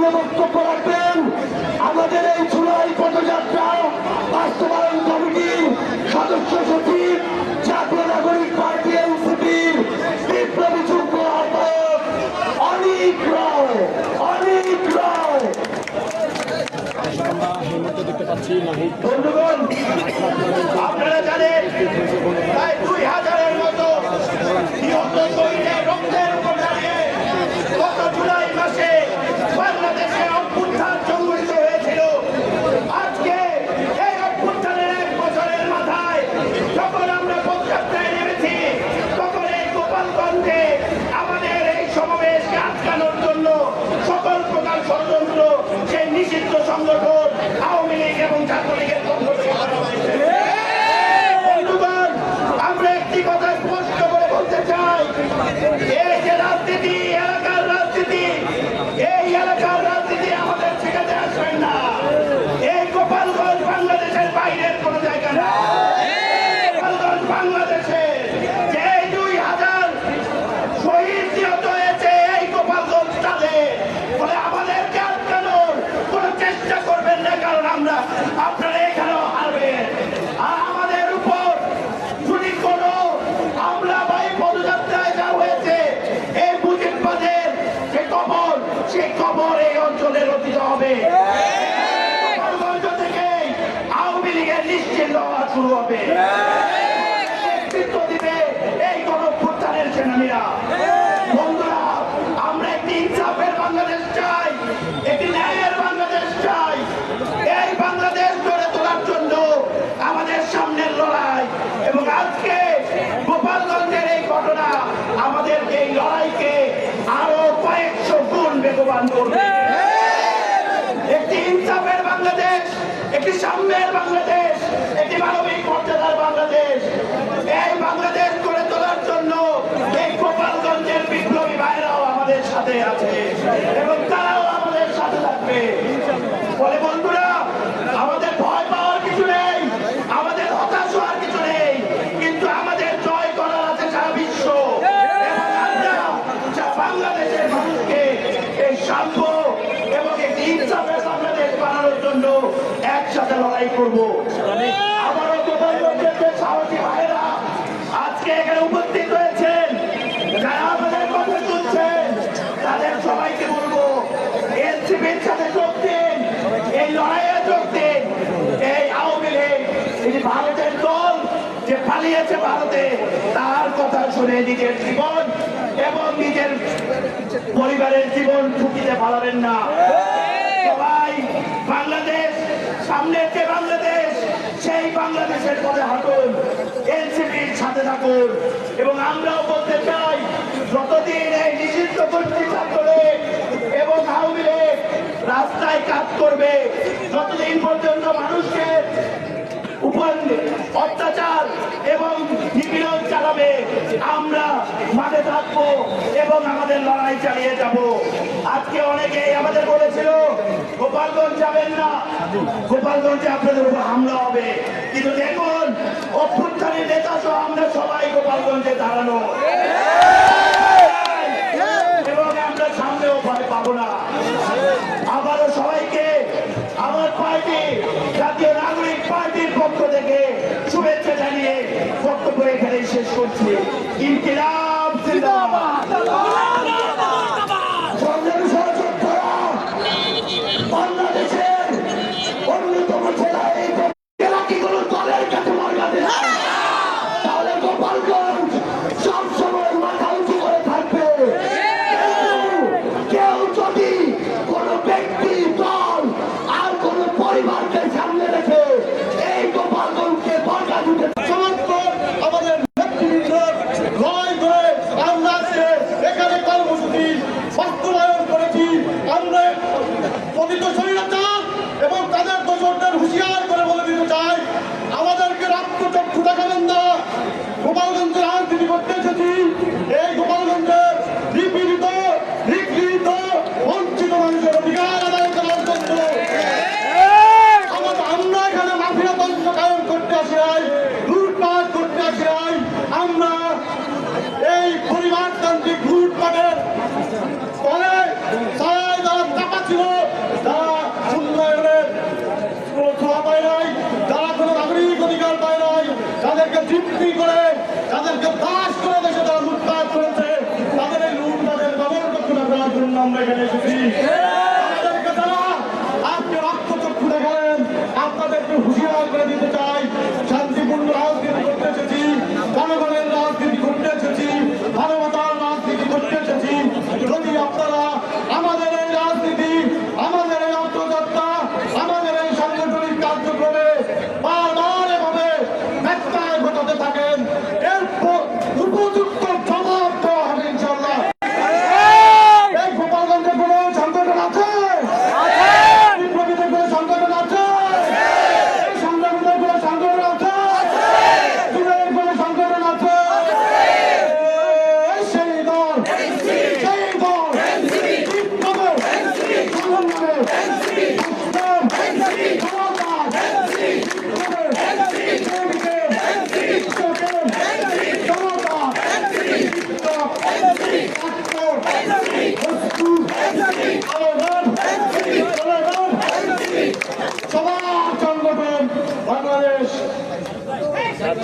সামনে বক্তব্য রাখবেন আমাদের এই জুলাই পদযাত্রা বাস্তবায়ন কমিটির সদস্য সচিব জাতীয় নাগরিক পার্টি এনসিপির বিপ্লবী যুগ্ম আহ্বায়ক অনিক রায়। বন্ধুগণ, আপনারা জানেন প্রায় 2000-এর মতো নিহত শহীদের রক্তের উপর দাঁড়িয়ে গত জুলাই মাসে বাংলাদেশে অভ্যুত্থান সংঘটিত হয়েছিল। আজকে এই অভ্যুত্থানের 1 বছরের মাথায় যখন আমরা পদযাত্রায় নেমেছি, তখন এই গোপালগঞ্জে আমাদের এই সমাবেশকে আটকানোর জন্য সকল প্রকার ষড়যন্ত্র সেই নিষিদ্ধ সংগঠন আওয়ামী লীগ এবং ছাত্রলীগের পক্ষ থেকে করা হয়েছে। বন্ধুগণ, আমরা একটি কথা স্পষ্ট করে বলতে চাই, এই যে রাজনীতি, এলাকার রাজনীতি, এই এলাকার রাজনীতি আমাদের ঠেকাতে আসবেন না। এই গোপালগঞ্জ বাংলাদেশের বাইরের কোন জায়গা না। গোপালগঞ্জ বাংলাদেশের যে 2000 শহীদ নিহত হয়েছে এই গোপালগঞ্জ তালে বলে আমাদেরকে আটকানোর কোন চেষ্টা করবেন না, কারণ আপনারা এখানেও হারবেন। আর আমাদের উপর যদি কোনো হামলা বা পদযাত্রায় যা হয়েছে এই মুজিববাদের যে কবর, সেই কবর এই অঞ্চলে রচিত হবে। গোপালগঞ্জ থেকে আওয়ামী লীগের নিশ্চিত হওয়া শুরু হবে। নেতৃত্ব দিবে এই গণঅভ্যুত্থানের সেনানীরা। বন্ধুরা, আমরা একটি ইনসাফের বাংলাদেশ চাই, একটি ন্যায়ের বাংলাদেশ চাই। এই বাংলাদেশ গড়ে তোলার জন্য আমাদের সামনের লড়াই, এবং আজকে গোপালগঞ্জের এই ঘটনা আমাদের এই লড়াইকে আরো কয়েকশো গুণ বেগবান করবে। একটি ইনসাফের বাংলাদেশ, একটি সাম্যের বাংলাদেশ, একটি মানবিক মর্যাদার বাংলাদেশ, এই বাংলাদেশ গড়ে তোলার জন্য এই গোপালগঞ্জের বিপ্লবী ভাইরাও আমাদের সাথে আছে এবং তারাও আমাদের সাথে থাকবে। বলে বন্ধুরা, আমাদের ভয় পাওয়ার কিছু নেই, আমাদের হতাশ হওয়ার কিছু নেই, কিন্তু আমাদের জয় করার আছে সারা বিশ্ব। এবং আমরা বাংলাদেশের মানুষকে এই সাম্য এবং একটি ইনসাফের বাংলাদেশ বানানোর জন্য একসাথে লড়াই করবো। আবারও গোপালগঞ্জের যে সাহসী ভাইয়েরা আজকে এখানে উপস্থিত হয়েছেন, যারা আমাদের কথা শুনছেন, তাদের সবাইকে বলবো এনসিপির সাথে যোগ দিন, এই লড়াইয়ে যোগ দিন। এই আওয়ামী লীগ, এটি ভারতের দল যে পালিয়েছে ভারতে, তার কথা শুনে নিজের জীবন এবং নিজের পরিবারের জীবন ঝুঁকিতে পালাবেন না। সবাই বাংলাদেশ, সামনের যে বাংলাদেশ, সেই বাংলাদেশের পথে হাঁটুন, এনসিপির সাথে থাকুন। এবং আমরাও বলতে চাই, যতদিন এই নিষিদ্ধ গোষ্ঠী ছাত্রলীগ এবং আওয়ামী লীগ রাস্তায় কাজ করবে, যতদিন পর্যন্ত মানুষকে উপর অত্যাচার এবং নিপীড়ন চালাবে, আমরা মাঠে থাকবো এবং আমাদের লড়াই চালিয়ে যাব। আজকে অনেকেই আমাদের বলেছিল গোপালগঞ্জ যাবেন না, গোপালগঞ্জে আপনাদের উপর হামলা হবে, কিন্তু দেখুন অভ্যুত্থানের নেতা সহ আমরা সবাই গোপালগঞ্জে দাঁড়ানো এবং আমরা সামনেও ভয় পাবো না। আবারও সবাইকে আমার পার্টি, জাতীয় নাগরিক পার্টির পক্ষ থেকে শুভেচ্ছা জানিয়ে বক্তব্য এখানে শেষ করছি। ইনকিলাব জিন্দাবাদ। বাংলাদেশের অন্যতম জেলা এই জেলাটিগুলো দলের কাছে মর্যাদা, তাহলে গোপালগঞ্জ সবসময় মাথা উঁচু করে থাকবে। কেউ যদি কোনো ব্যক্তি, দল আর কোনো পরিবারকে সামনে রেখে এই গোপালগঞ্জকে বর্গা দিতে, আমাদের নেতৃবৃন্দ লড়াই আমরা এখানে এসেছি। আমাদেরকে যারা আজকে রক্তচক্ষু দেখালেন, আপনাদেরকে হুঁশিয়ার করে দিতে চাই, শান্তিপূর্ণ রাজনীতি করতে এসেছি, জনগণের রাজনীতি করতে এসেছি, মানবতার রাজনীতি করতে এসেছি। যদি আপনারা আমাদের এই রাজনীতি, আমাদের এই অর্থযাত্রা, আমাদের এই সাংগঠনিক কার্যক্রমে বারবার এভাবে ব্যত্যয় ঘটাতে থাকেন, এর উপযুক্ত জবাব দেওয়া হবে ইনশাআল্লাহ। এই গোপালগঞ্জে কোন সংগঠন আছে? বিপ্লবীদের কোন সংগঠন আছে? এই সংগঠনের কোন সংগঠন আছে? যুগের কোন সংগঠন আছে? সেই দল বিপ্লবের সবার সংগঠন বাংলাদেশ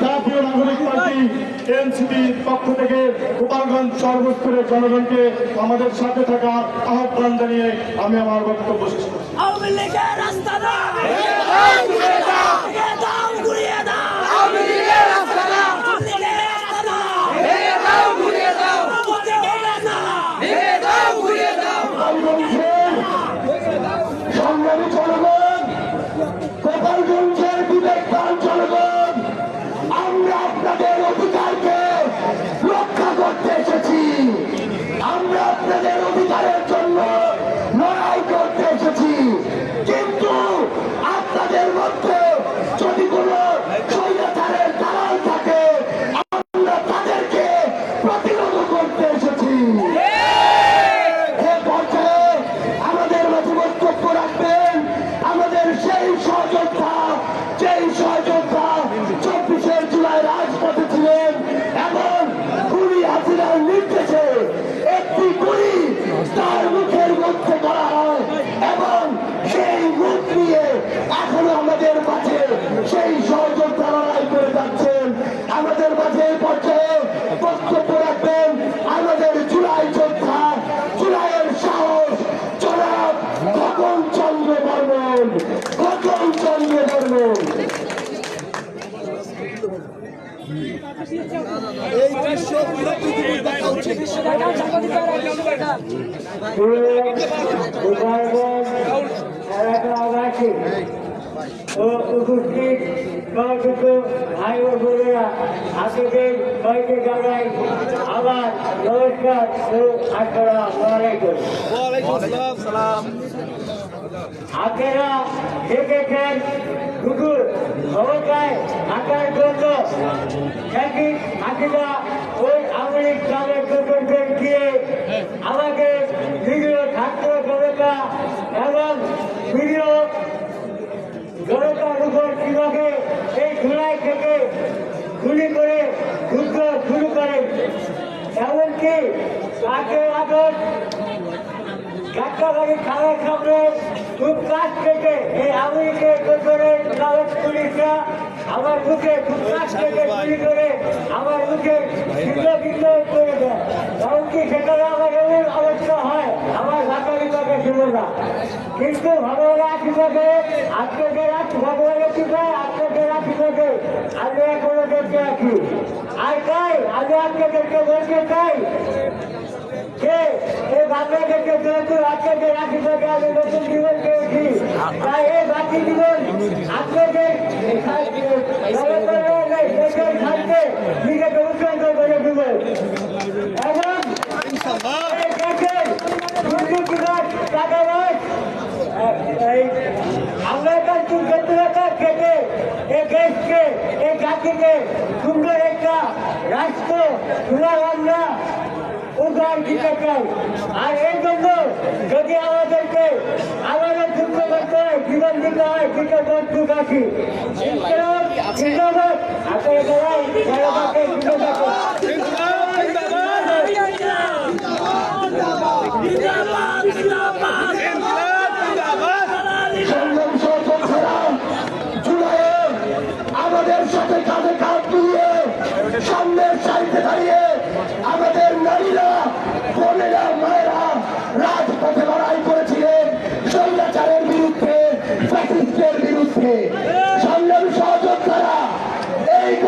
জাতীয় নাগরিক পার্টি এনসিপির পক্ষ থেকে গোপালগঞ্জ সর্বস্তরের জনগণকে আমাদের সাথে থাকা আহ্বান জানিয়ে আমি আমার বক্তব্য শেষ করছি। আওয়ামী লীগের রাস্তা না, ঘুরিয়ে দাও, আওয়ামী লীগের রাস্তা না, সংগ্রামী জনগণ, গোপালগঞ্জের বিবেকবান জনগণ, আমরা আপনাদের অধিকারকে রক্ষা করতে এসেছি। আমরা আপনাদের অধিকারের জন্য লড়াই করতে এসেছি। কিন্তু আপনাদের মধ্যে যদি কোনো স্বৈরাচারের দালাল থাকে, আমরা তাদেরকে প্রতিরোধ করতে এসেছি। এ পর্যায়ে আমাদের মাঝে বক্তব্য রাখবেন আমাদের সেই সহযোদ্ধা, যেই সহযোদ্ধা 24শে জুলাই রাজপথে ছিলেন এবং খুনি হাসিনার নির্দেশে একটি গুলি তার মুখের মধ্যে করা হয় এবং সেই মুখ নিয়ে এখনো আমাদের মাঝে সেই সহযোদ্ধা লড়াই করে যাচ্ছেন। আমাদের মাঝে এই পর্যায়ে বক্তব্য রাখবেন আমাদের জুলাই যোদ্ধা, জুলাইয়ের সাহস জনাব খোকন চন্দ্র বর্মন। খোকন চন্দ্র বর্মন এলাকাবাসী ও উপস্থিত কয়েকটি ভাই ও বোনেরা, আপনাদের কয়েকটি জায়গায় আবার নমস্কার ও আসসালামু আলাইকুম। আপনারা দেখেছেন শুধু ক্ষমতায় থাকার জন্য হাসিনা ওই আমেরিক দলের লোকদের দিয়ে আমাদের বিভিন্ন ছাত্র জনতা এবং বিভিন্ন জনতার উপর কিভাবে এই জুলাই থেকে গুলি করে যুদ্ধ শুরু করেন। এমনকি 8 আগস্ট যাত্রাবাড়ি থানার সামনে খুব কাছ থেকে এই আমেরিকার পেছনের কাগজ পুলিশরা আমার মুখে খুব কাছ থেকে গুলি করে আমার মুখে বিদ্ধ করে দেয়। এমনকি সেখানে আমার এমন অবস্থা হয় আমার ঢাকা বিভাগে ছিল না। কিন্তু ভগবানের আশীর্বাদে আপনাদের ভগবানের কৃপায় আপনাদের আশীর্বাদে আমি এখনো দেখতে আছি। আর তাই আমি আপনাদেরকে বলতে চাই যে এই বাংলাদেশে যেহেতু আপনাদের আশীর্বাদে আমি নতুন জীবন পেয়েছি, তাই এই বাকি জীবন আপনাদের দেশের স্বার্থে নিজেকে উৎসর্গ করে দেব এবং এই দেশের দুর্নীতিবাজ টাকাবাজ আমরা তার দুর্গততা থেকে এই দেশকে এই জাতিকে সুন্দর একটা রাষ্ট্র তুলার আমরা উদ্ধার দিতে চাই। আর এই জন্য যদি আমাদেরকে আমাদের যুদ্ধ করতে হয়, জীবন দিতে হয়, দিতে প্রস্তুত আছি। ধন্যবাদ। আপনার সবাই জনতাকে আমাদের সাথে কাঁধে কাঁধ মিলিয়ে সামনের সারিতে দাঁড়িয়ে আমাদের নারীরা, বোনেরা, মায়েরা রাত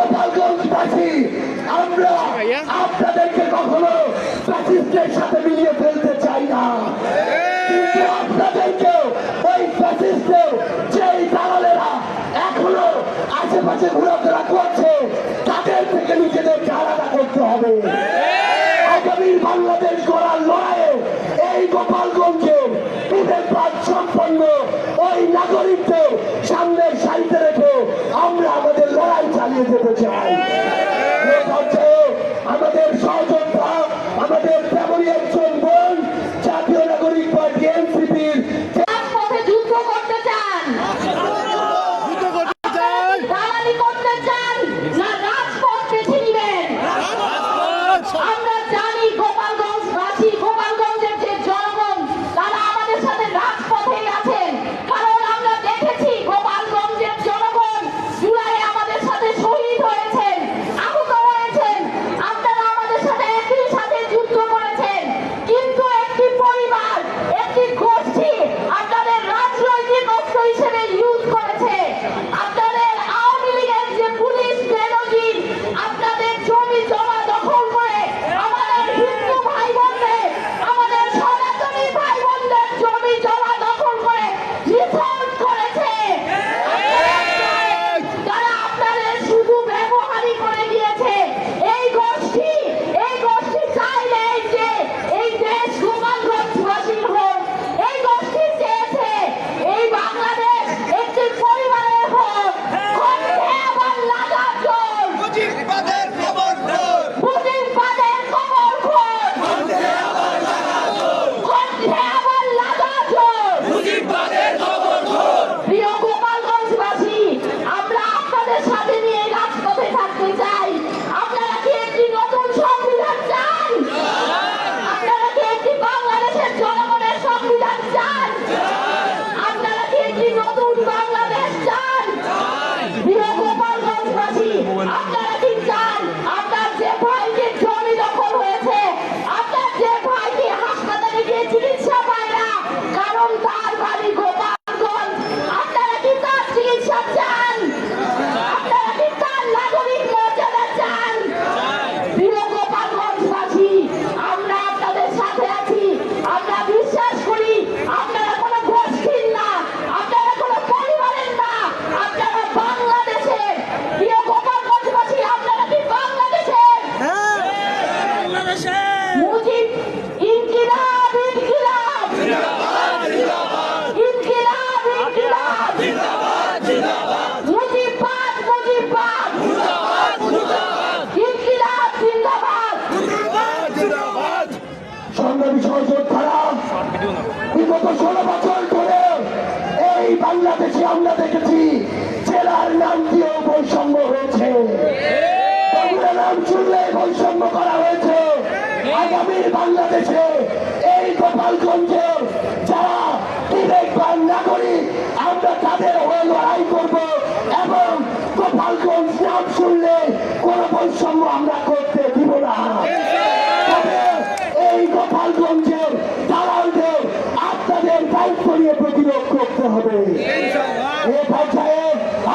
গোপালগঞ্জবাসী আমরা আপনাদেরকে কখনো ফ্যাসিস্টের সাথে মিলিয়ে ফেলতে চাই না, কিন্তু আপনাদেরকে ওই ফ্যাসিস্টের যেই দালালেরা এখনো আশেপাশে ঘোরাফেরা করছে তাদের থেকে নিজেদেরকে আলাদা করতে হবে। আগামী বাংলাদেশ গড়ার লড়াইয়ে এই গোপালগঞ্জের বিবেকবাদ সম্পন্ন ওই নাগরিকদের সামনের সারিতে রেখে আমরা আমাদের লড়াই চালিয়ে যেতে চাই। এ পর্যায়ে আমাদের সহযোদ্ধা, আমাদের তেমনই একজন বোন জাতীয় নাগরিক পার্টি এনসিপির রাজপথে যুদ্ধ করতে চান, দালালি করতে চান, না রাজপথ বেছে নিবেন? আমরা জানি গোপালগঞ্জবাসী, গোপালগঞ্জের যে জনগণ তারা আমাদের সাথে রাজপথেই আছেন, কারণ আমরা দেখেছি গোপালগঞ্জের জনগণ জুলাইয়ে আমাদের সাথে শহীদ হয়েছেন, আহত হয়েছেন। আপনারা আমাদের সাথে একই সাথে যুদ্ধ করেছেন, কিন্তু একটি পরিবার, একটি গোষ্ঠী আপনাদের রাজনৈতিক অস্ত্র হিসেবে ইউজ করেছে। আপনাদের আওয়ামী লীগের যে পুলিশ বেনজির আপনাদের জমি জমা দখল করে আমাদের হিন্দু ভাই বোনদের, আমাদের সনাতনী ভাই বোনদের জমি জমা দখল করে রিপোর্ট করেছে। তারা আপনাদের শুধু ব্যবহারই করে দিয়েছে। এই গোষ্ঠী চাইলে যে এই দেশ গোপালগঞ্জবাসীর হোক, এই গোষ্ঠী চেয়েছে এই বাংলাদেশ একটি পরিবারের হোক। কণ্ঠে আবার লাগা জোর, মুজিববাদের খবর খোর, কণ্ঠে আবার লাগা জোর। প্রিয় গোপালগঞ্জবাসী, আমরা আপনাদের সাথে নিয়ে রাজপথে থাকতে চাই। আপনারা কি একটি নতুন সংবিধান চান? আপনারা কি একটি বাংলাদেশের জনগণের সংবিধান চান? আপনারা কি একটি নতুন বাংলাদেশ চান? প্রিয় গোপালগঞ্জবাসী, আপনারা কি চান আপনার যে ভাইকে জমি দখল হয়েছে, আপনার যে ভাইকে হাসপাতালে গিয়ে চিকিৎসা পায় না কারণ তার বাড়ি গোপালগঞ্জ, আপনারা কি তার চিকিৎসা চান? আপনারা কি তার নাগরিক মর্যাদা চান? প্রিয় গোপালগঞ্জবাসী, আমরা আপনাদের সাথে আছি। আমরা বিশ্বাস করি আপনারা কোনো গোষ্ঠীর না, আপনারা কোনো পরিবারের না, আপনারা বাংলাদেশের। প্রিয় গোপালগঞ্জবাসী, আপনারা কি বাংলাদেশের? মুজিব ইনকিলাব, ইনকিলাব, ইনকিলাব, ইনকিলাব, মুজিববাদ, মুজিববাদ, ইনকিলাব জিন্দাবাদ। সংগ্রামী সহযোদ্ধারা, বিগত 16 বছর ধরে এই বাংলাদেশে আমরা দেখেছি জেলার নাম দিয়েও বৈষম্য হয়েছে, বগুড়া নাম শুনলে বৈষম্য করা হয়েছে। আগামী বাংলাদেশে এই গোপালগঞ্জের যারা বিবেকবান নাগরিক আমরা তাদের হয়ে লড়াই করব এবং গোপালগঞ্জ নাম শুনলে কোনো বৈষম্য আমরা করতে দিব না। তবে এই গোপালগঞ্জের দালালদের আপনাদের দায়িত্ব নিয়ে প্রতিরোধ করতে হবে। এ পর্যায়ে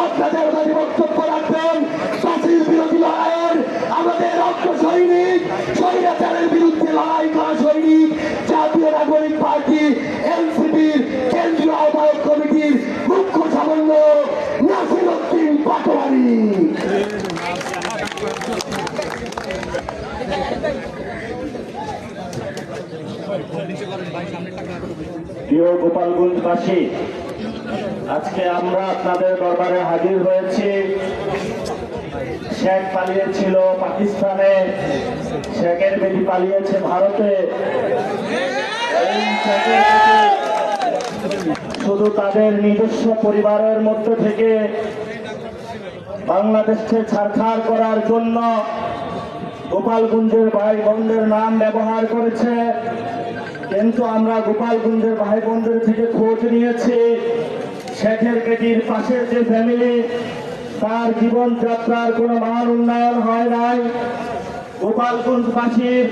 আপনাদের মাঝে বক্তব্য রাখবেন ফ্যাসিস্ট বিরোধী লড়াইয়ের আমাদের রক্ত সৈনিক, স্বৈরাচারের বিরুদ্ধে লড়াই করা সৈনিক, জাতীয় নাগরিক পার্টি এনসিপির কেন্দ্রীয় আহ্বায়ক কমিটির মুখ্য সমন্বয়ক নাসিরউদ্দিন পাটোয়ারি। প্রিয় গোপালগঞ্জবাসী, আজকে আমরা আপনাদের দরবারে হাজির হয়েছি। শেখ পালিয়েছিল পাকিস্তানে, শেখের বেটি পালিয়েছে ভারতে। এই শেখের বেটি শুধু তাদের নিজস্ব পরিবারের মধ্যে থেকে বাংলাদেশকে ছাড়খাড় করার জন্য গোপালগঞ্জের ভাই বোনদের নাম ব্যবহার করেছে। কিন্তু আমরা গোপালগঞ্জের ভাই বোনদের থেকে খোঁজ নিয়েছি, শেখের বেটির পাশের যে ফ্যামিলি তার জীবনযাত্রার কোনো মান উন্নয়ন হয় নাই। গোপালগঞ্জবাসীর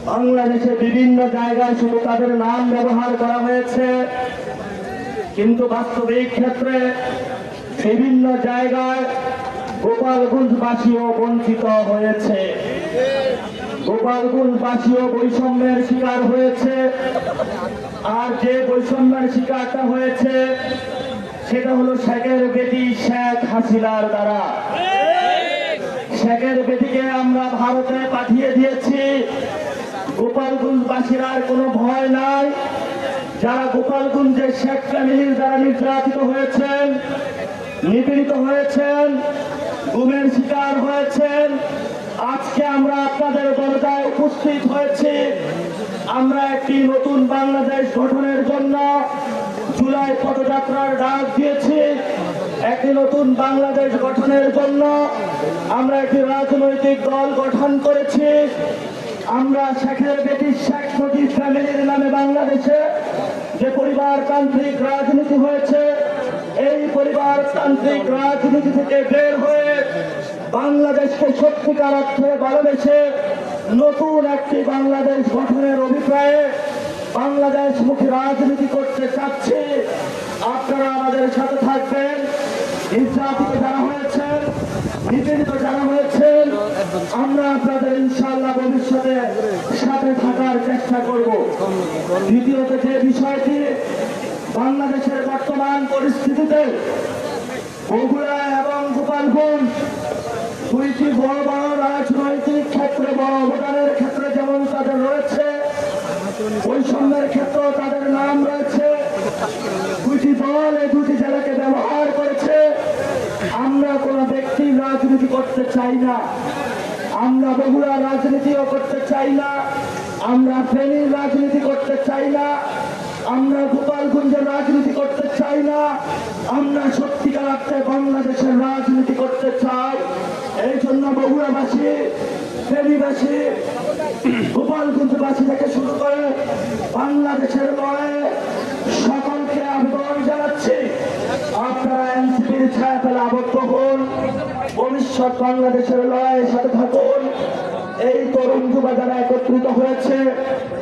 বাংলাদেশে বিভিন্ন জায়গায় শুধু তাদের নাম ব্যবহার করা হয়েছে, কিন্তু বাস্তবিক ক্ষেত্রে বিভিন্ন জায়গায় গোপালগঞ্জবাসীও বঞ্চিত হয়েছে। গোপালগঞ্জবাসীও বৈষম্যের শিকার হয়েছে। আর যে বৈষম্যের শিকারটা হয়েছে সেটা হলো শেখের বেটি শেখ হাসিনার দ্বারা। শেখের বেটিকে আমরা ভারতে পাঠিয়ে দিয়েছি। গোপালগঞ্জবাসীর আর কোনো ভয় নাই। যারা গোপালগঞ্জের শেখ ফ্যামিলির দ্বারা নির্যাতিত হয়েছেন, নিপীড়িত হয়েছেন, গুমের শিকার হয়েছেন, আজকে আমরা আপনাদের দরজায় উপস্থিত হয়েছি। আমরা একটি নতুন বাংলাদেশ গঠনের জন্য জুলাই পদযাত্রার ডাক দিয়েছি। একটি নতুন বাংলাদেশ গঠনের জন্য আমরা একটি রাজনৈতিক দল গঠন করেছি। আমরা শেখের বেটি শেখ মুজিব ফ্যামিলির নামে বাংলাদেশে যে পরিবারতান্ত্রিক রাজনীতি হয়েছে, এই পরিবারতান্ত্রিক রাজনীতি থেকে বের হয়ে বাংলাদেশকে সত্যিকার অর্থে ভালোবেসে নতুন একটি বাংলাদেশ গঠনের অভিপ্রায়ে বাংলাদেশমুখী রাজনীতি করতে চাচ্ছি। আপনারা আমাদের সাথে থাকবেন। নির্যাতিত যারা হয়েছেন, নিপীড়িত যারা হয়েছেন, আমরা আপনাদের ইনশাআল্লাহ ভবিষ্যতে সাথে থাকার চেষ্টা করব। দ্বিতীয়ত যে বিষয়টি, বাংলাদেশের বর্তমান পরিস্থিতিতে বগুড়া এবং গোপালগঞ্জ দুইটি বড় বড় রাজনৈতিক ক্ষেত্রে বড় অবদানের ক্ষেত্রে যেমন তাদের রয়েছে, বৈষম্যের ক্ষেত্রেও তাদের নাম রয়েছে। দুইটি দল এই দুটি জেলাকে ব্যবহার করেছে। আমরা কোন ব্যক্তির রাজনীতি করতে চাই না। আমরা বগুড়ার রাজনীতিও করতে চাই না। আমরা ফেনীর রাজনীতি করতে চাই না। আমরা গোপালগঞ্জের রাজনীতি করতে চাই না। আমরা সত্যিকার অর্থে বাংলাদেশের রাজনীতি করতে চাই। এই জন্য বগুড়াবাসী, ফেনীবাসী, গোপালগঞ্জবাসী থেকে শুরু করে বাংলাদেশের লড়াইয়ে সকলকে আবেদন জানাচ্ছি, আপনারা এনসিপির ছায়াতলে আবদ্ধ হন। ভবিষ্যৎ বাংলাদেশের লড়াইয়ের সাথে থাকুন। এই তরুণ যুবা যারা একত্রিত হয়েছে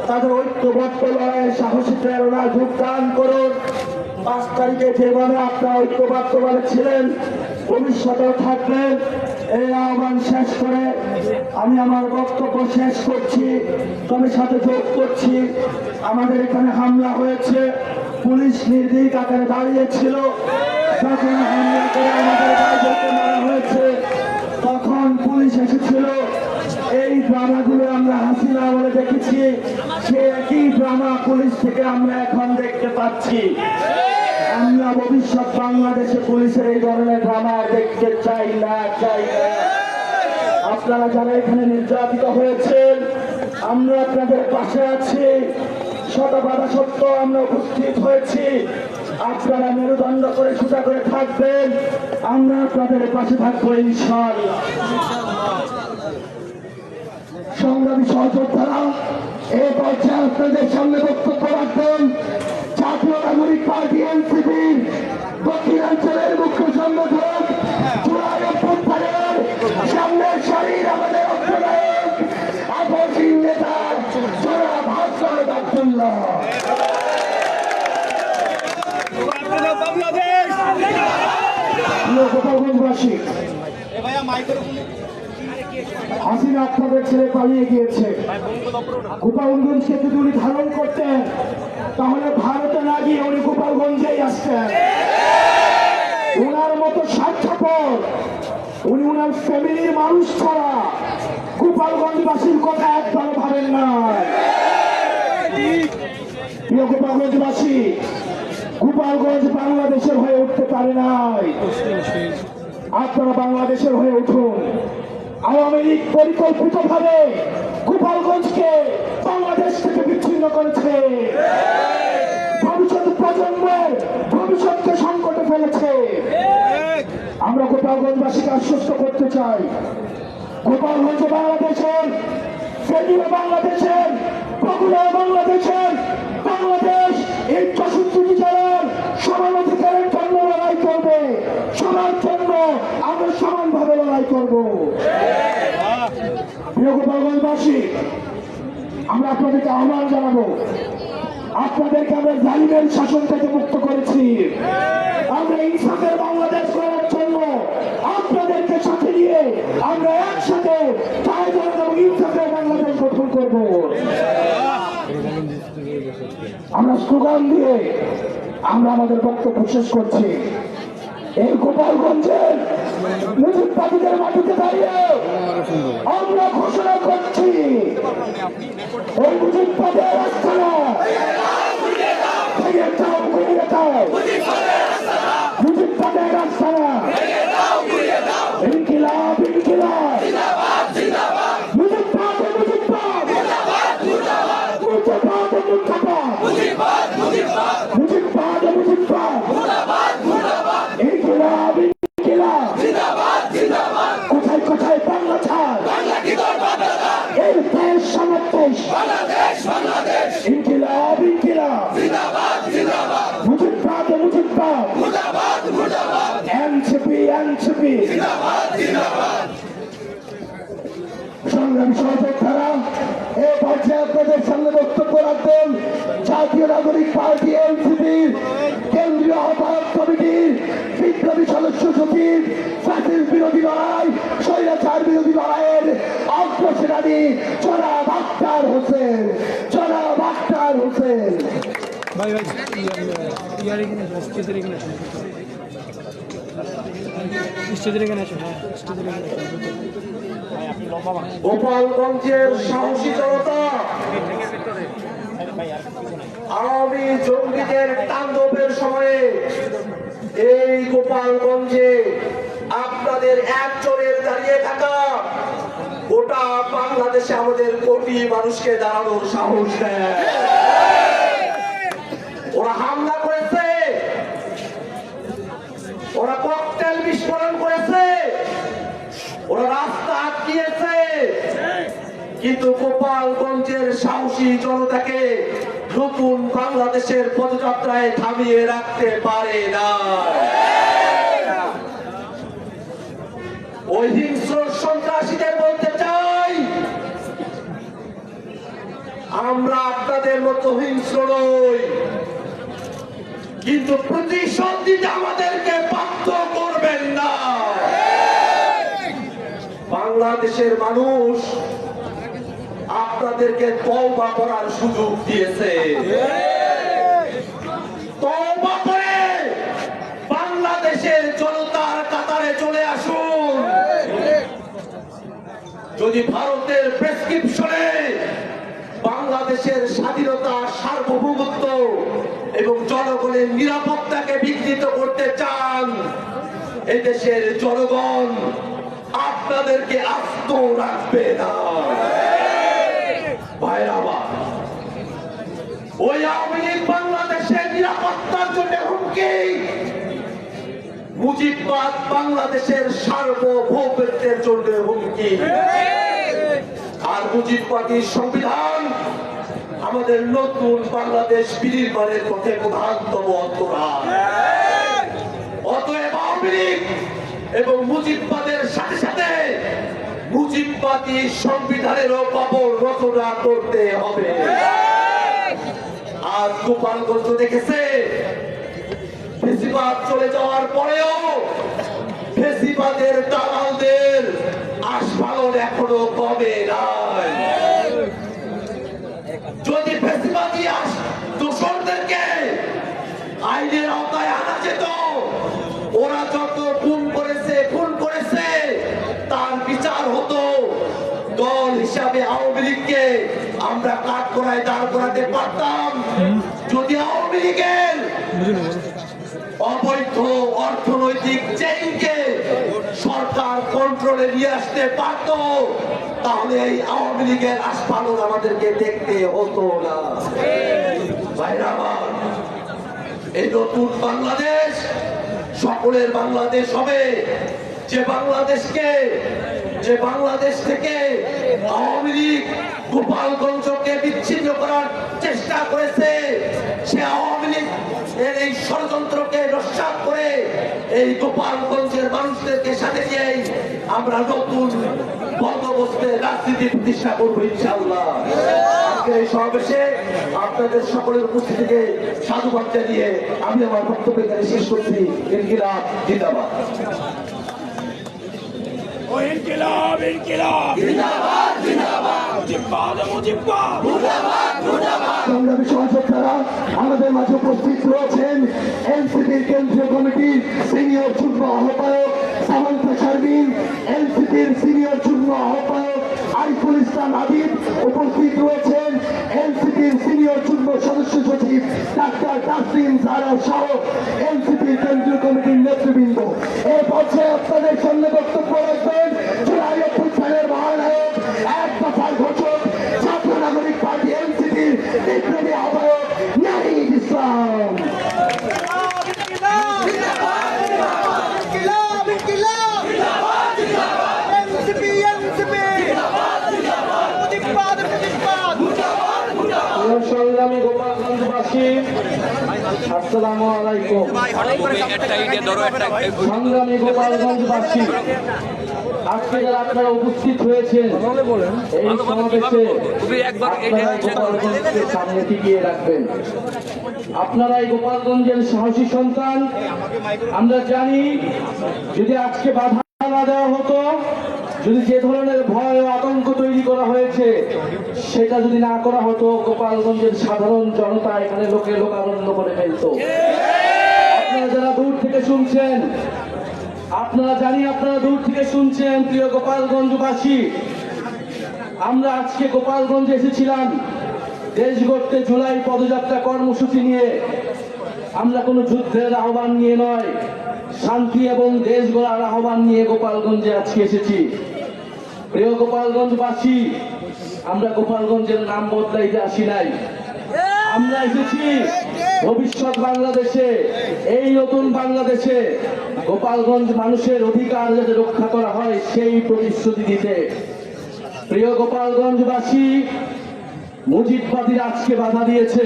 তাদের ঐক্যবদ্ধ লড়াইয়ে সাহসী প্রেরণা যোগদান করুন। 5 তারিখে যেভাবে আপনারা ঐক্যবদ্ধভাবে ছিলেন, ভবিষ্যতেও থাকবেন। এই আহ্বান শেষ করে আমি আমার বক্তব্য শেষ করছি। তবে সাথে যোগ করছি, আমাদের এখানে হামলা হয়েছে, পুলিশ নির্ভীক আকারে দাঁড়িয়েছিল। যখন হামলা করে আমাদের বাইরে মারা হয়েছে তখন পুলিশ এসেছিল। এই ড্রামাগুলো আমরা হাসিনা আমলে দেখেছি, সে একই ড্রামা পুলিশ থেকে আমরা এখন দেখতে পাচ্ছি। আমরা ভবিষ্যৎ বাংলাদেশে পুলিশের এই ধরনের ড্রামা দেখতে চাই না। আপনারা যারা এখানে নির্যাতিত হয়েছেন, আমরা আপনাদের পাশে আছি। শত বাধা সত্ত্বেও আমরা উপস্থিত হয়েছি। আপনারা মেরুদণ্ড করে সোজা করে থাকবেন, আমরা আপনাদের পাশে থাকবো ইনশাআল্লাহ। সংগ্রামী সহযোদ্ধারা, এই পর্যায়ে আপনাদের সামনে বক্তব্য রাখবেন জাতীয় নাগরিক পার্টি এনসিপির দক্ষিণাঞ্চলের মুখ্য সংগঠক, জুলাই অভ্যুত্থানের সামনের সারির আমাদের অগ্রনায়ক, আপসহীন নেতা জনাব হাসনাত আব্দুল্লাহ। প্রিয় গোপালগঞ্জবাসী, হাসিনা আপনাদের ছেড়ে পালিয়ে গিয়েছে। গোপালগঞ্জকে যদি উনি ধারণ করতেন তাহলে ভারতে না গিয়ে উনি গোপালগঞ্জেই আসতেন। ওনার মতো স্বার্থপর, উনি ওনার ফ্যামিলির মানুষ ছাড়া গোপালগঞ্জবাসীর কথা একদম ভাবেন না। প্রিয় গোপালগঞ্জবাসী, গোপালগঞ্জ বাংলাদেশের হয়ে উঠতে পারে নাই। আপনারা বাংলাদেশের হয়ে উঠুন। আওয়ামী লীগ পরিকল্পিতভাবে গোপালগঞ্জকে বাংলাদেশ থেকে বিচ্ছিন্ন করেছে, ভবিষ্যৎ প্রজন্মের ভবিষ্যৎকে সংকটে ফেলেছে। আমরা গোপালগঞ্জবাসীকে আশ্বস্ত করতে চাই, গোপালগঞ্জ বাংলাদেশের, ফেনীও বাংলাদেশের, বগুড়া বাংলাদেশের, বাংলাদেশ এই 64টি জেলার সমান অধিকারের জন্য লড়াই করবে। সবার জন্য আমরা সমানভাবে লড়াই করব। প্রিয় গোপালগঞ্জবাসী, আমরা আপনাদেরকে আহ্বান জানাবো, আপনাদেরকে আমরা জালিমের শাসন থেকে মুক্ত করেছি। আমরা ইনসাফের বাংলাদেশ করার জন্য আপনাদেরকে সাথে আমরা স্লোগান দিয়ে আমরা আমাদের বক্তব্য শেষ করছি। এই গোপালগঞ্জের মুজিববাদীদের মাটিতে দাঁড়িয়ে আমরা ঘোষণা করছি, এই মুজিববাদের আস্থানা ভেঙে যাও, ঘুরিয়ে দাও। মুজিববাদের আস্থানা ইনকিলাব, ইনকিলাব, মুজিববাদ, মুজিববাদ, মুজিববাদ, মুজিববাদ, মুজিববাদ, মুজিববাদ, ইনকিলাব, ইনকিলাব, কোথায় কোথায় বাংলা ছাড়, এই দেশ সমাবেশ, ইনকিলাব, ইনকিলাব, মুজিববাদ, মুজিববাদ, এনসিপি, এনসিপি, সংগ্রামী সহযোদ্ধারা, এই পর্যায়ে আপনাদের সামনে বক্তব্য রাখবেন জাতীয় নাগরিক পার্টি এনসিপির কেন্দ্রীয় আহ্বায়ক কমিটির বিপ্লবী সদস্য সচিব, ফ্যাসিস্ট বিরোধী লড়াই, স্বৈরাচার বিরোধী লড়াইয়ের অগ্রসেনানী জনাব আখতার হোসেন, জনাব আখতার হোসেন। গোপালগঞ্জের সাহসী জনতা আওয়ামী জঙ্গিদের তাণ্ডবের সময়ে এই গোপালগঞ্জে আপনাদের একজনের দাঁড়িয়ে থাকা গোটা বাংলাদেশে আমাদের কোটি মানুষকে দাঁড়ানোর সাহস দেয়। ওরা হামলা করেছে, ওরা ককটেল বিস্ফোরণ করেছে, ওরা রাস্তা আটকিয়েছে, কিন্তু গোপালগঞ্জের সাহসী জনতাকে নতুন বাংলাদেশের পদযাত্রায় থামিয়ে রাখতে পারে না। ওই হিংস্র সন্ত্রাসীদের বলতে চাই, আমরা আপনাদের মতো হিংস্র নই, কিন্তু প্রতিশোধ দিতে আমাদেরকে বাধ্য করবেন না। বাংলাদেশের মানুষ আপনাদেরকে তওবা করার সুযোগ দিয়েছে। তওবা করে বাংলাদেশের জনতার কাতারে চলে আসুন। যদি ভারতের প্রেসক্রিপশনে বাংলাদেশের স্বাধীনতা, সার্বভৌমত্ব এবং জনগণের নিরাপত্তাকে বিঘ্নিত করতে চান, এদেশের জনগণ আপনাদেরকে আস্ত রাখবে না। ভাইরা আমার, ওই আওয়ামী লীগ বাংলাদেশের নিরাপত্তার জন্য হুমকি, মুজিববাদ বাংলাদেশের সার্বভৌমত্বের জন্য হুমকি। আর মুজিববাদীর সংবিধান আমাদের নতুন বাংলাদেশ বিনির্মাণের পথে প্রধানতম অন্তরায়। অতএব আওয়ামী লীগ এবং মুজিববাদের সাথে সাথে মুজিববাদী সংবিধানেরও কবর রচনা করতে হবে। আজ গোপালগঞ্জ দেখেছে, ফেসিবাদ চলে যাওয়ার পরেও ফেসিবাদের দালালদের আস্ফালন এখনো কমে নাই। যদি ফেসিবাদী দোষরদেরকে আইনের আওতায় আনা যেত, ওরা যত খুন করেছে তার বিচার হতো। দল হিসাবে আওয়ামী লীগকে আমরা কাঠগড়ায় দাঁড় করাতে পারতাম যদি আওয়ামী লীগের অবৈধ অর্থনৈতিক চেইনকে সরকার কন্ট্রোলে নিয়ে আসতে পারত, তাহলে এই আওয়ামী লীগের আস্ফালন আমাদেরকে দেখতে হতো না। ভাইরা আমার, এই নতুন বাংলাদেশ সকলের বাংলাদেশ হবে, যে বাংলাদেশ থেকে আওয়ামী লীগ গোপালগঞ্জকে বিচ্ছিন্ন করার চেষ্টা করেছে, সে আওয়ামী লীগ এর এই ষড়যন্ত্রকে নস্যাৎ করে এই গোপালগঞ্জের মানুষদেরকে সাথে নিয়ে আমরা নতুন বন্দোবস্তের রাজনীতি প্রতিষ্ঠা করবো ইনশাআল্লাহ। আজকের এই সমাবেশে আপনাদের সকলের উপস্থিতিকে সাধুবাদ জানিয়ে আমি আমার বক্তব্য এখানে শেষ করছি। ইনকিলাব জিন্দাবাদ। ও ইনকিলাব ইনকিলাব জিন্দাবাদ জিন্দাবাদ মুজিববাদ মুজিববাদ মুর্দাবাদ মুর্দাবাদ। সংগ্রামী সহযোদ্ধারা, আমাদের মাঝে উপস্থিত রয়েছেন এনসিপির কেন্দ্রীয় কমিটির সিনিয়র যুগ্ম আহ্বায়ক সামান্তা শারমিন, এনসিপির সিনিয়র যুগ্ম আহ্বায়ক আরিফুল ইসলাম হাবিব, উপস্থিত রয়েছেন এনসিপির সিনিয়র যুগ্ম সদস্য সচিব ডাক্তার তাসলিম জারা সহ এনসিপির কেন্দ্রীয় কমিটির নেতৃবৃন্দ। এই পর্যায়ে আপনাদের সামনে বক্তব্য রাখবেন জুলাই অভ্যুত্থানের মহানায়ক, এক দফার ঘোষক, জাতীয় নাগরিক পার্টি এনসিপির বিপ্লবী আহ্বায়ক নাহিদ ইসলাম। সংগ্রামী গোপালগঞ্জবাসী, আসসালামু আলাইকুম। সংগ্রামী গোপালগঞ্জবাসী, আজকে যারা আপনারা উপস্থিত হয়েছেন এই সমাবেশে আপনারা গোপালগঞ্জকে সামনে টিকিয়ে রাখবেন। আপনারা এই গোপালগঞ্জের সাহসী সন্তান। আমরা জানি যদি আজকে বাধা না দেওয়া হতো, যদি যে ধরনের ভয় ও আতঙ্ক তৈরি করা হয়েছে সেটা যদি না করা হতো, গোপালগঞ্জের সাধারণ জনতা এখানে লোকারণ্য করে ফেলত। আপনারা যারা দূর থেকে শুনছেন, আপনারা জানি আপনারা দূর থেকে শুনছেন, প্রিয় গোপালগঞ্জবাসী, আমরা আজকে গোপালগঞ্জে এসেছিলাম দেশ গড়তে জুলাই পদযাত্রা কর্মসূচি নিয়ে। আমরা কোনো যুদ্ধের আহ্বান নিয়ে নয়, শান্তি এবং দেশ গড়ার আহ্বান নিয়ে গোপালগঞ্জে আজকে এসেছি। প্রিয় গোপালগঞ্জবাসী, আমরা গোপালগঞ্জের নাম বদলাইতে আসি নাই। আমরা এসেছি ভবিষ্যৎ বাংলাদেশে, এই নতুন বাংলাদেশে গোপালগঞ্জ মানুষের অধিকার যাতে রক্ষা করা হয় সেই প্রতিশ্রুতি দিতে। প্রিয় গোপালগঞ্জবাসী, মুজিববাদীরা আজকে বাধা দিয়েছে।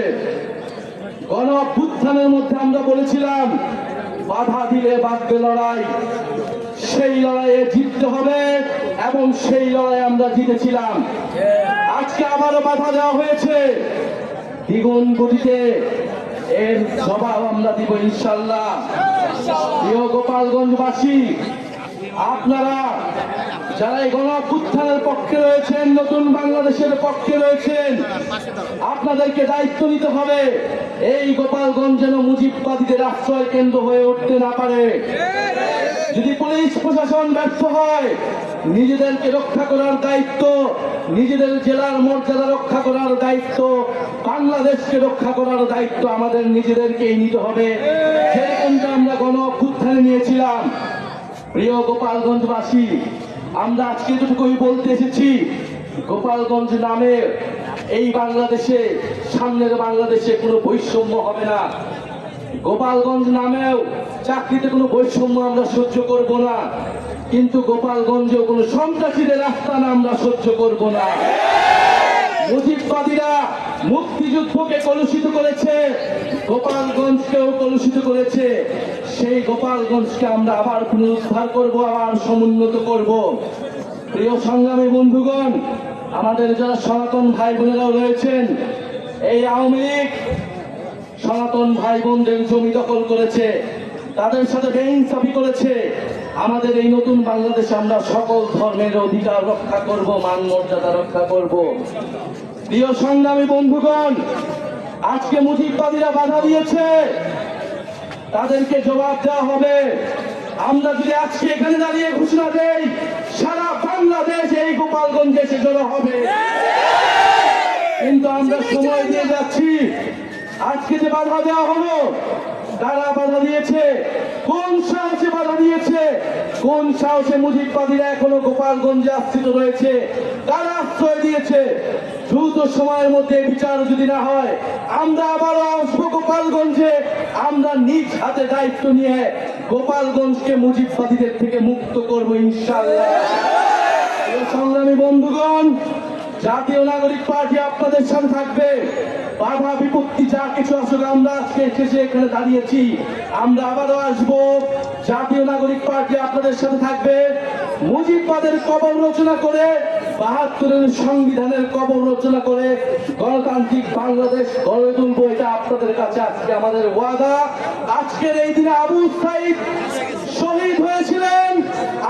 গণ অভ্যুত্থানের মধ্যে আমরা বলেছিলাম বাধা দিলে বাঁধবে লড়াই, সেই লড়াইয়ে জিততে হবে এবং সেই লড়াই আমরা জিতেছিলাম। আজকে আবারও বাধা দেওয়া হয়েছে দ্বিগুণ গতিতে, এর জবাব আমরা দিব ইনশাল্লাহ। প্রিয় গোপালগঞ্জবাসী, আপনারা যারা এই গণ অভ্যুত্থানের পক্ষে রয়েছেন, নতুন বাংলাদেশের পক্ষে রয়েছেন, আপনাদেরকে দায়িত্ব নিতে হবে এই গোপালগঞ্জ যেন মুজিববাদীদের আশ্রয় কেন্দ্র হয়ে উঠতে না পারে। যদি পুলিশ প্রশাসন ব্যর্থ হয়, নিজেদেরকে রক্ষা করার দায়িত্ব, নিজেদের জেলার মর্যাদা রক্ষা করার দায়িত্ব, বাংলাদেশকে রক্ষা করার দায়িত্ব আমাদের নিজেদেরকেই নিতে হবে, যেরকমটা আমরা গণ অভ্যুত্থানে নিয়েছিলাম। প্রিয় গোপালগঞ্জবাসী, আমরা আজকে যেটুকুই বলতে এসেছি, গোপালগঞ্জ নামে এই বাংলাদেশে, সামনের বাংলাদেশে কোনো বৈষম্য হবে না। গোপালগঞ্জ নামেও চাকরিতে কোনো বৈষম্য আমরা সহ্য করব না, কিন্তু গোপালগঞ্জেও কোনো সন্ত্রাসীদের আস্তানা আমরা সহ্য করব না। মুজিববাদীরা মুক্তিযুদ্ধকে কলুষিত করেছে, গোপালগঞ্জকেও কলুষিত করেছে। সেই গোপালগঞ্জকে আমরা আবার পুনরুদ্ধার করব, আবার সমুন্নত করব। প্রিয় সংগ্রামী বন্ধুগণ, আমাদের যারা সনাতন ভাই বোনেরাও রয়েছেন, এই আওয়ামী লীগ সনাতন ভাই বোনদের জমি দখল করেছে, তাদের সাথে বেইনসাফি করেছে। আমাদের এই নতুন বাংলাদেশে আমরা সকল ধর্মের অধিকার রক্ষা করব, মান মর্যাদা রক্ষা করব। প্রিয় সংগ্রামী বন্ধুগণ, আজকে মুজিববাদীরা বাধা দিয়েছে, তাদেরকে জবাব দেওয়া হবে। আমরা যদি আজকে এখানে দাঁড়িয়ে ঘোষণা দেই, সারা বাংলাদেশ এই গোপালগঞ্জে এসে জড়ো হবে, কিন্তু আমরা সময় দিয়ে যাচ্ছি। আজকে যে বাধা দেওয়া হলো, কারা বাধা দিয়েছে, কোন সাহসে বাধা দিয়েছে, কোন সাহসে মুজিববাদীরা এখনো গোপালগঞ্জে আশ্রিত রয়েছে, কারা আশ্রয় দিয়েছে? দ্রুত সময়ের মধ্যে বিচার যদি না হয়, আমরা আবারও আসবো গোপালগঞ্জে। আমরা নিজ হাতে দায়িত্ব নিয়ে গোপালগঞ্জকে মুজিববাদীদের থেকে মুক্ত করবো ইনশাআল্লাহ। সংগ্রামী বন্ধুগণ, জাতীয় নাগরিক পার্টি আপনাদের সাথে থাকবে। বাধা বিপত্তি যা কিছু আসলে আমরা আজকে এসে এখানে দাঁড়িয়েছি, আমরা আবারও আসবো। জাতীয় নাগরিক পার্টি আপনাদের সাথে থাকবে। মুজিববাদের কবর রচনা করে, ৭২-এর সংবিধানের কবর রচনা করে গণতান্ত্রিক বাংলাদেশ গড়ে তুলবো, এটা আপনাদের কাছে আজকে আমাদের ওয়াদা। আজকের এই দিনে আবু সাইদ শহীদ হয়েছিলেন,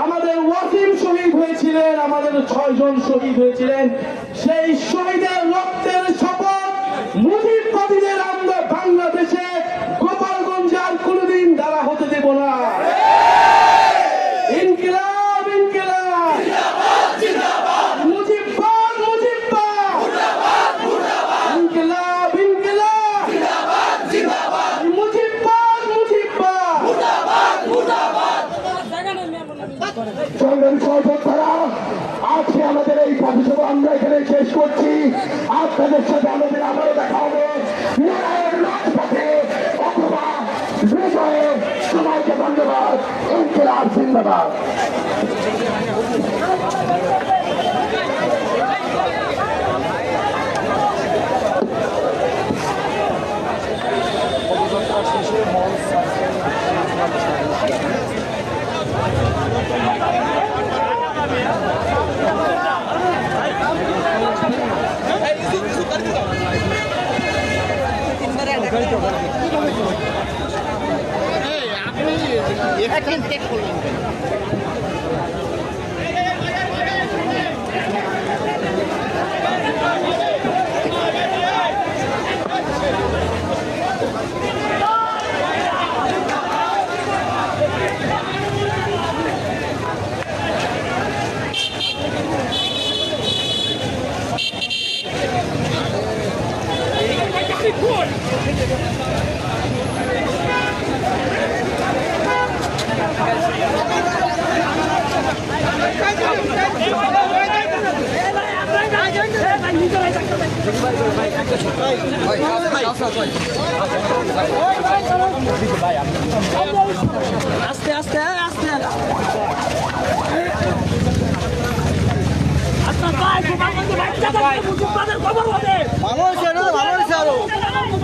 আমাদের ওয়াসিম শহীদ ছিলেন, আমাদের 6 জন শহীদ হয়েছিলেন। সেই শহীদের রক্তের শপথ মুজিববাদীদের আমরা বাংলাদেশে গোপালগঞ্জে আর কোনোদিন দ্বারা হতে দেব না। ইনকিলাব ইনকিলাব, মুজিববাদ মুজিববাদ, ইনকিলাব ইনকিলাব, মুজিববাদ মুজিববাদ। সংগ্রামী সহযোদ্ধারা, আজকে আমাদের এই পথসভা আমরা এখানে শেষ করছি। আপনাদের সাথে আমাদের আবারও দেখা হবে লড়াইয়ের রাজপথে অথবা বিজয়ে। সবাইকে ধন্যবাদ। ইনকিলাব জিন্দাবাদ। আস্তে আস্তে আস্তে আপনার ভাই গোপালগঞ্জে বাচ্চা থাকতে মুজিববাদের খবর হবে। ভালো হয়েছে আরো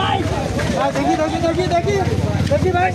ভাই দেখি ভাই